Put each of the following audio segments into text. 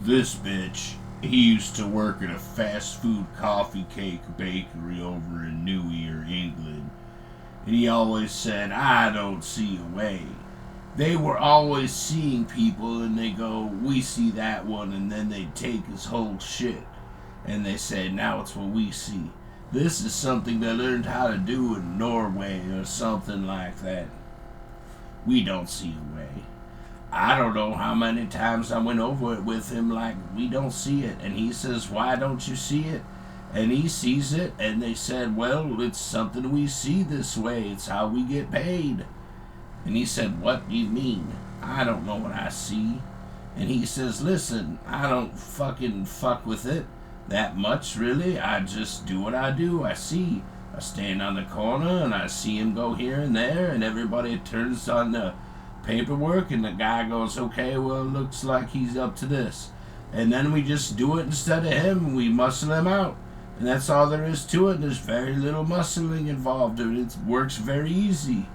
This bitch, he used to work at a fast food coffee cake bakery over in New Year, England. And he always said, I don't see a way. They were always seeing people and they go, we see that one, and then they'd take his whole shit. And they said, now it's what we see. This is something they learned how to do in Norway or something like that. We don't see a way. I don't know how many times I went over it with him, like, we don't see it. And he says, why don't you see it? And he sees it, and they said, well, it's something we see this way. It's how we get paid. And he said, what do you mean? I don't know what I see. And he says, listen, I don't fucking fuck with it that much, really. I just do what I do. I see. I stand on the corner, and I see him go here and there, and everybody turns on the paperwork, and the guy goes, okay, well, it looks like he's up to this. And then we just do it instead of him, and we muscle him out. And that's all there is to it. There's very little muscling involved. It works very easy.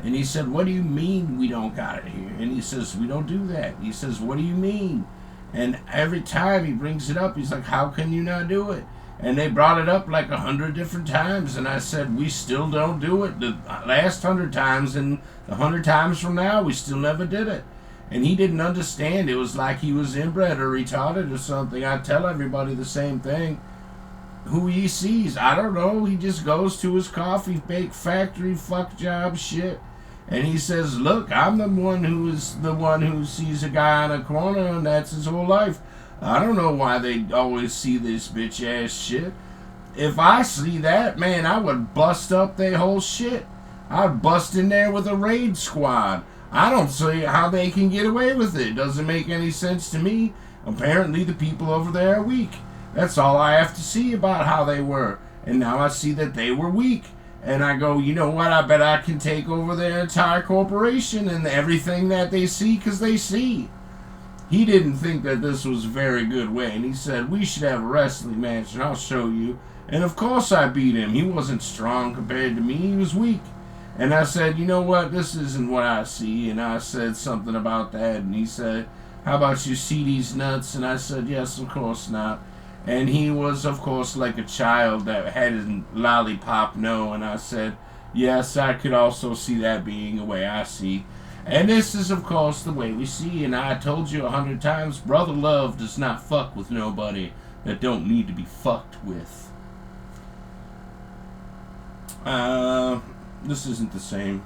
And he said, what do you mean we don't got it here? And he says, we don't do that. He says, what do you mean? And every time he brings it up, he's like, how can you not do it? And they brought it up like 100 different times. And I said, we still don't do it. The last 100 times and 100 times from now, we still never did it. And he didn't understand. It was like he was inbred or retarded or something. I tell everybody the same thing. Who he sees, I don't know. He just goes to his coffee bake factory fuck job shit. And he says, look, I'm the one who sees a guy on a corner, and that's his whole life. I don't know why they always see this bitch ass shit. If I see that, man, I would bust up their whole shit. I'd bust in there with a raid squad. I don't see how they can get away with it. It doesn't make any sense to me. Apparently the people over there are weak. That's all I have to see about how they were. And now I see that they were weak. And I go, you know what, I bet I can take over their entire corporation and everything that they see, because they see. He didn't think that this was a very good way, and he said, we should have a wrestling match, and I'll show you. And of course I beat him. He wasn't strong compared to me, he was weak. And I said, you know what, this isn't what I see, and I said something about that, and he said, how about you see these nuts? And I said, yes, of course not. And he was, of course, like a child that had his lollipop no. And I said, yes, I could also see that being a way I see. And this is, of course, the way we see. And I told you 100 times, brother love does not fuck with nobody that don't need to be fucked with. This isn't the same.